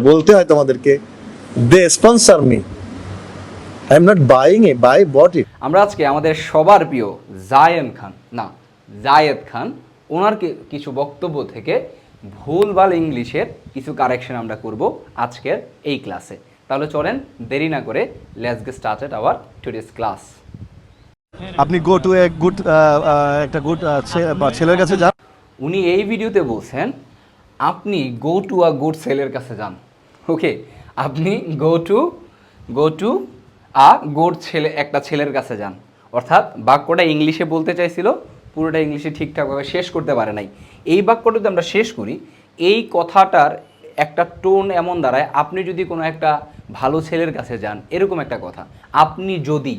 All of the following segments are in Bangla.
বলতে হয় তোমাদেরকে, they sponsor me, I am not buying a, buy bought it. আমরা আজকে আমাদের সবার প্রিয় জায়েদ খান ওনার কিছু বক্তব্য থেকে ভুলভাল ইংলিশের কিছু কারেকশন আমরা করব আজকের এই ক্লাসে। তাহলে চলেন দেরি না করে let's get started our today's class. আপনি গো টু এ গুড একটা গুড ছেলের কাছে যান। উনি এই ভিডিওতে বলছেন আপনি গো টু আ গুড ছেলের কাছে যান। ওকে, আপনি গো টু আ গুড একটা ছেলের কাছে যান। অর্থাৎ বাক্যটা ইংলিশে বলতে চাইছিল, পুরোটা ইংলিশে ঠিকঠাকভাবে শেষ করতে পারে নাই। এই বাক্যটা যদি আমরা শেষ করি, এই কথাটার একটা টোন এমন দাঁড়ায় আপনি যদি কোনো একটা ভালো ছেলের কাছে যান, এরকম একটা কথা। আপনি যদি,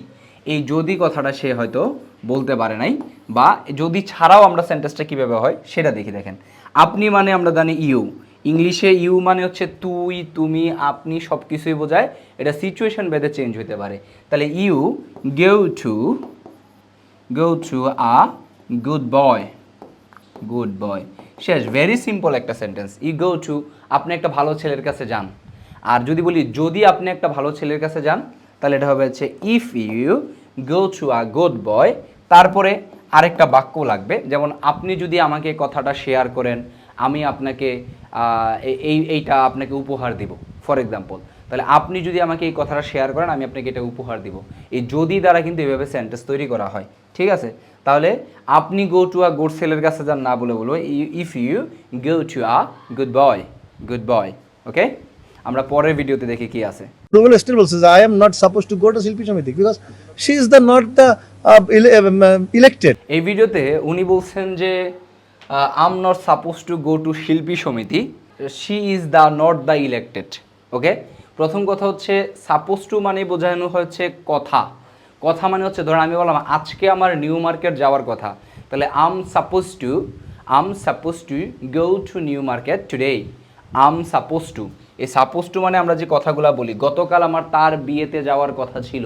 এই যদি কথাটা সে হয়তো বলতে পারে নাই, বা যদি ছাড়াও আমরা সেন্টেন্সটা কীভাবে হয় সেটা দেখি। দেখেন, আপনি মানে আমরা জানি ইউ, ইংলিশে ইউ মানে হচ্ছে তুই, তুমি, আপনি, সব কিছুই বোঝায়। এটা সিচুয়েশন ভেদে চেঞ্জ হতে পারে। তাহলে you go to a good boy, শেষ। ভেরি সিম্পল একটা সেন্টেন্স। ইউ গো টু, আপনি একটা ভালো ছেলের কাছে যান। আর যদি বলি যদি আপনি একটা ভালো ছেলের কাছে যান, তাহলে এটা হবে হচ্ছে if you go to a good boy. তারপরে আরেকটা বাক্য লাগবে, যেমন আপনি যদি আমাকে কথাটা শেয়ার করেন, আমি আপনাকে এইটা আপনাকে উপহার দিব, ফর এক্সাম্পল। তাহলে আপনি যদি আমাকে এই কথাটা শেয়ার করেন, আমি আপনাকে এটা উপহার দিব। এই যদি দ্বারা কিন্তু এইভাবে সেন্টেন্স তৈরি করা হয়, ঠিক আছে? তাহলে আপনি গো টু আ গুড ছেলের কাছে যান না বলে বলবো if you go to a good boy. Okay, আমরা পরের ভিডিওতে দেখি কি আছে। Google still says I am not supposed to go to Shilpi Samiti because she is the not the elected. এই ভিডিওতে উনি বলছেন যে I'm not suppose to go to Shilpi Samiti, she is the not the elected. Okay, প্রথম কথা হচ্ছে সাপোজ টু মানে বোঝানো হচ্ছে কথা মানে হচ্ছে, ধরুন আমি বললাম আজকে আমার নিউ মার্কেট যাওয়ার কথা, তাহলে I'm suppose to go to New Market today. এই সাপোজ টু মানে আমরা যে কথাগুলো বলি, গতকাল আমার তার বিয়েতে যাওয়ার কথা ছিল।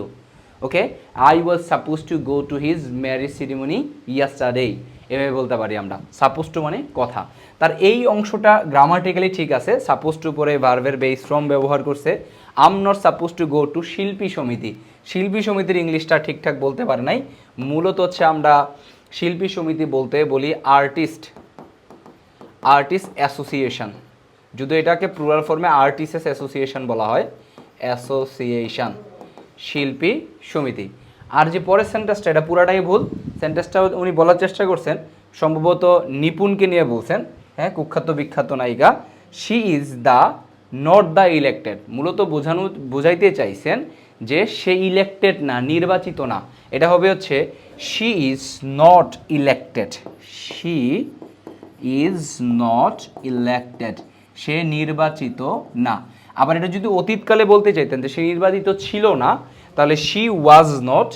Okay, I was suppose to go to his marriage ceremony yesterday, এভাবে বলতে পারি আমরা। সাপোজ টু মানে কথা। তার এই অংশটা গ্রামাটিক্যালি ঠিক আছে, সাপোজ টু পরে ভার্বের বেস ফ্রম ব্যবহার করছে। I'm not suppose to go to Shilpi সমিতির ইংলিশটা ঠিকঠাক বলতে পারে নাই। মূলত হচ্ছে আমরা শিল্পী সমিতি বলতে বলি আর্টিস্ট অ্যাসোসিয়েশন, যদি এটাকে প্লুরাল ফর্মে আর্টিস্টস অ্যাসোসিয়েশন বলা হয়, অ্যাসোসিয়েশন শিল্পী সমিতি। আর যে পরের সেন্টেন্সটা, এটা পুরাটাই ভুল। সেন্টেন্সটা উনি বলার চেষ্টা করছেন, সম্ভবত নিপুণকে নিয়ে বলছেন, হ্যাঁ, কুখ্যাত বিখ্যাত নায়িকা। She is the not the elected, মূলত বোঝাইতে চাইছেন যে সে ইলেক্টেড না, নির্বাচিত না। এটা হবে হচ্ছে শি ইজ নট ইলেক্টেড, সে নির্বাচিত না। আবার এটা যদি অতীতকালে বলতে চাইতেন যে সে নির্বাচিত ছিল না, তাহলে শি ওয়াজ নট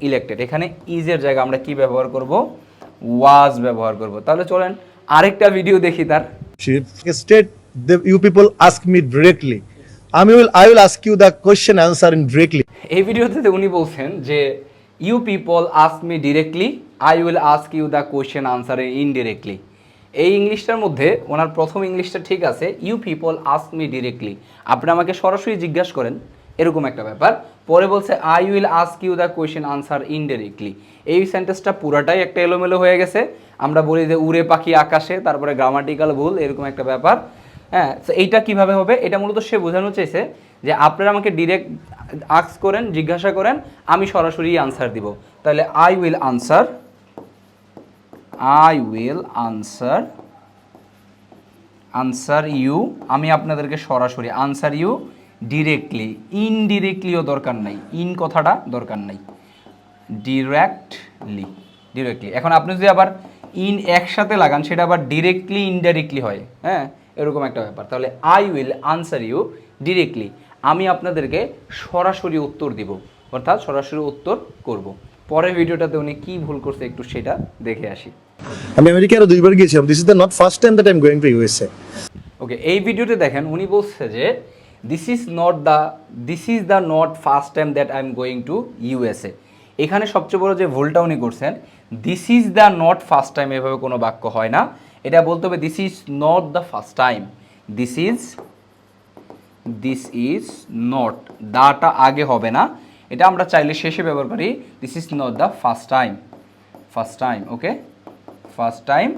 ইলেক্টেড। এখানে ইজের জায়গায় আমরা কি ব্যবহার করব? ওয়াজ ব্যবহার করব। তাহলে চলেন আরেকটা ভিডিও দেখি তার। She state you people ask me directly. I will ask you the question answer in directly. এই ভিডিওতে উনি বলছেন যে you people ask me directly, I will ask you the question answer indirectly. এই ইংলিশটার মধ্যে ওনার প্রথম ইংলিশটা ঠিক আছে, you people ask me directly, আপনি আমাকে সরাসরি জিজ্ঞাসা করেন, এরকম একটা ব্যাপার। পরে বলছে I will ask you the question answer indirectly. এই সেন্টেন্সটা পুরাটাই একটা এলোমেলো হয়ে গেছে। আমরা বলি যে উড়ে পাখি আকাশে, তারপরে গ্রামাটিক্যাল ভুল, এরকম একটা ব্যাপার। হ্যাঁ, তো এইটা কীভাবে হবে? এটা মূলত সে বোঝানো চাইছে যে আপনারা আমাকে ডিরেক্ট আস্ক করেন, জিজ্ঞাসা করেন, আমি সরাসরি আনসার দিব। তাহলে আই উইল আনসার ইউ, আমি আপনাদেরকে সরাসরি আনসার ইউ ডিরেক্টলি। ইনডিরেক্টলিও দরকার নাই, ইন কথাটা দরকার নাই, ডিরেক্টলি। এখন আপনি যদি আবার ইন একসাথে লাগান, সেটা আবার ডিরেক্টলি ইনডাইরেক্টলি হয়, হ্যাঁ, এরকম একটা ব্যাপার। তাহলে I will answer you directly, আমি আপনাদেরকে সরাসরি উত্তর দিব, অর্থাৎ সরাসরি উত্তর করব। পরের ভিডিওটাতে উনি কি ভুল করছে একটু সেটা দেখে আসি। আমি আমেরিকা আরো 2 বার গিয়েছিলাম, this is the not first time that I am going to USA. Okay, এই ভিডিওতে দেখেন উনি বলছে যে this is the not first time that I am going to USA. এখানে সবচেয়ে বড় যে ভুলটা উনি করছেন, this is the not first time, এভাবে কোনো বাক্য হয় না। এটা বলতে হবে this is not the first time, this is not, দাটা আগে হবে না, এটা আমরা চাইলে শেষে ব্যবহার করি। This is not the first time, okay, first time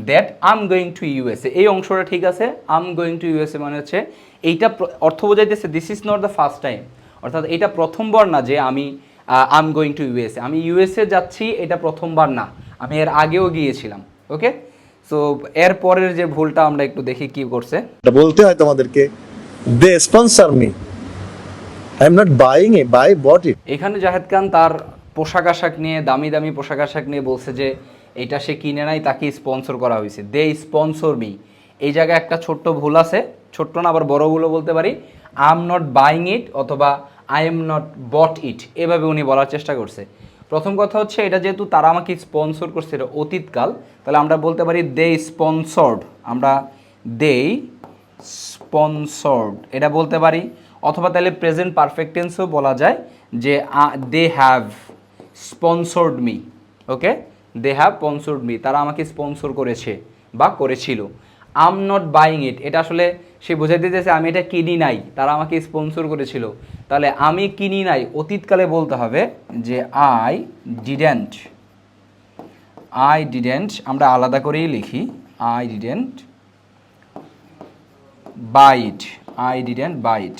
that I am going to USA. এই অংশটা ঠিক আছে, I am going to USA মানে হচ্ছে এইটা অর্থ বোঝাইতেছে this is not the first time, অর্থাৎ এটা প্রথমবার না যে আমি I am going to USA, আমি ইউএসএ যাচ্ছি এটা প্রথমবার না, আমি এর আগেও গিয়েছিলাম। ওকে, সো এর পরের যে ভুলটা আমরা একটু দেখি কি করছে। এটা বলতে হয় তোমাদেরকে, they sponsor me, I am not buying a, buy bought it. এখানে জাহেদ খান তার পোশাক আশাক নিয়ে, দামি দামি পোশাক আশাক নিয়ে বলছে যে এটা সে কিনে নাই, তাকে স্পন্সর করা হয়েছে, দে স্পন্সর মি। এই জায়গায় একটা ছোট্ট ভুল আছে, ছোট্ট না আবার বড় ভুলও বলতে পারি। আই এম নট বাইং ইট অথবা আই এম নট বট ইট, এভাবে উনি বলার চেষ্টা করছে। প্রথম কথা হচ্ছে এটা যেহেতু তারা আমাকে স্পন্সর করছে, এটা অতীতকাল, তাহলে আমরা বলতে পারি দে স্পন্সর্ড, আমরা দে স্পন্সর্ড এটা বলতে পারি। অথবা তাহলে প্রেজেন্ট পারফেক্ট টেন্সও বলা যায় যে they have sponsored me, okay, they have sponsored me, তারা আমাকে স্পন্সর করেছে বা করেছিল। I am not buying it, এটা আসলে সে বোঝাতে চাইছে আমি এটা কিনি নাই, তারা আমাকে স্পন্সর করেছিল। তাহলে আমি কিনি নাই অতীতকালে বলতে হবে যে আই ডিডেন্ট, আমরা আলাদা করেই লিখি, আই ডিডেন্ট বাই ইট,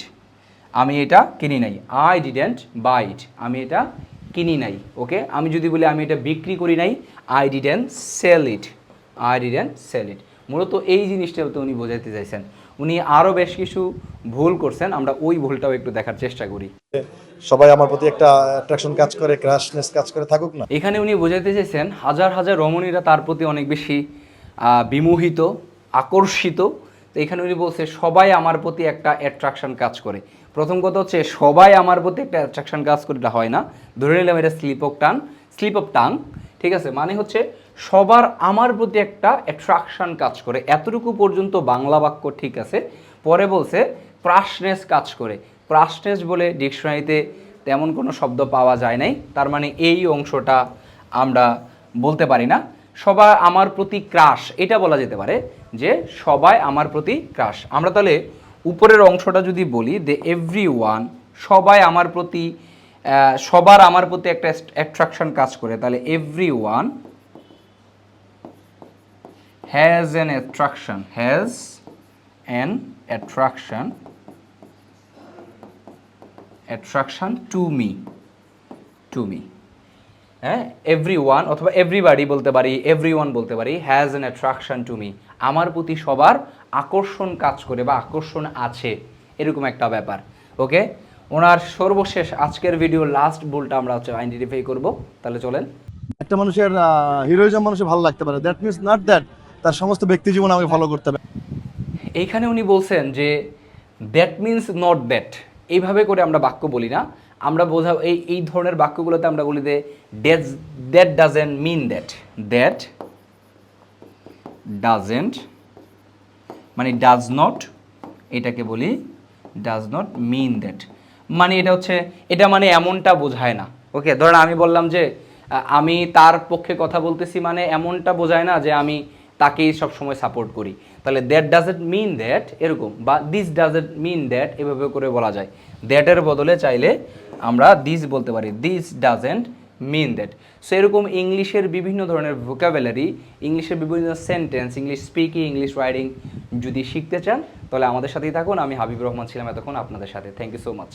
আমি এটা কিনি নাই, আই ডিডেন্ট বাই ইট, আমি এটা কিনি নাই। ওকে, আমি যদি বলি আমি এটা বিক্রি করি নাই, আই ডিডেন্ট সেল ইট, মূলত এই জিনিসটা তো উনি বোঝাতে চাইছেন। উনি আরও বেশ কিছু ভুল করছেন, আমরা ওই ভুলটাও একটু দেখার চেষ্টা করি। সবাই আমার প্রতি একটা অ্যাট্রাকশন কাজ করে, ক্রাশনেস কাজ করে, থাকুক না। এখানে উনি বোঝাতে চাইছেন হাজার হাজার রমণীরা তার প্রতি অনেক বেশি বিমোহিত, আকর্ষিত। তো এখানে উনি বলছে সবাই আমার প্রতি একটা অ্যাট্রাকশন কাজ করে। প্রথম কথা হচ্ছে সবাই আমার প্রতি একটা অ্যাট্রাকশন কাজ করে, এটা হয় না, ধরে নিলাম এটা স্লিপ অফ টাং, ঠিক আছে, মানে হচ্ছে সবার আমার প্রতি একটা অ্যাট্রাকশন কাজ করে, এতটুকু পর্যন্ত বাংলা বাক্য ঠিক আছে। পরে বলছে ক্রাশনেস কাজ করে, ক্রাশনেস বলে ডিকশনারিতে তেমন কোনো শব্দ পাওয়া যায় নাই, তার মানে এই অংশটা আমরা বলতে পারি না। সবাই আমার প্রতি ক্রাশ এটা বলা যেতে পারে যে সবাই আমার প্রতি ক্রাশ। আমরা তাহলে উপরের অংশটা যদি বলি দে এভরিওয়ান, সবাই আমার প্রতি, সবার আমার প্রতি একটা অ্যাট্রাকশন কাজ করে, তাহলে everyone has an attraction to me, হ্যাঁ, এভরিওয়ান অথবা এভরিবাডি বলতে পারি, এভরিওয়ান বলতে পারি, has an attraction to me, আমার প্রতি সবার আকর্ষণ কাজ করে বা আকর্ষণ আছে, এরকম একটা ব্যাপার। ওকে, ওনার সর্বশেষ আজকের ভিডিও লাস্ট ভুলটা আমরা হচ্ছে আইডেন্টিফাই করব। তাহলে চলেন। একটা মানুষের হিরোইজম মানুষের ভালো লাগতে পারে, দ্যাট মিনস নট দ্যাট তার সমস্ত ব্যক্তি জীবন আমাকে ফলো করতে হবে। এইখানে উনি বলছেন যে দ্যাট মিনস নট দ্যাট, এইভাবে করে আমরা বাক্য বলি না, আমরা এই ধরনের বাক্যগুলোতে আমরা বলি যে দ্যাট ডাজেন্ট মিন দ্যাট, মানে ডাজ নট, এটাকে বলি ডাজ নট মিন দ্যাট, মানে এটা হচ্ছে এটা মানে এমনটা বোঝায় না। ওকে, ধরেন আমি বললাম যে আমি তার পক্ষে কথা বলতেছি, মানে এমনটা বোঝায় না যে আমি তাকেই সবসময় সাপোর্ট করি, তাহলে দ্যাট ডাজেন্ট মিন দ্যাট এরকম, বা দিস ডাজেন্ট মিন দ্যাট এভাবে করে বলা যায়। দ্যাটের বদলে চাইলে আমরা দিস বলতে পারি, this doesn't mean that. So এরকম ইংলিশের বিভিন্ন ধরনের ভোকাবুলারি, ইংলিশের বিভিন্ন sentence, English speaking, English writing যদি শিখতে চান তাহলে আমাদের সাথেই থাকুন। আমি হাবিব রহমান ছিলাম এতক্ষণ আপনাদের সাথে। Thank you so much.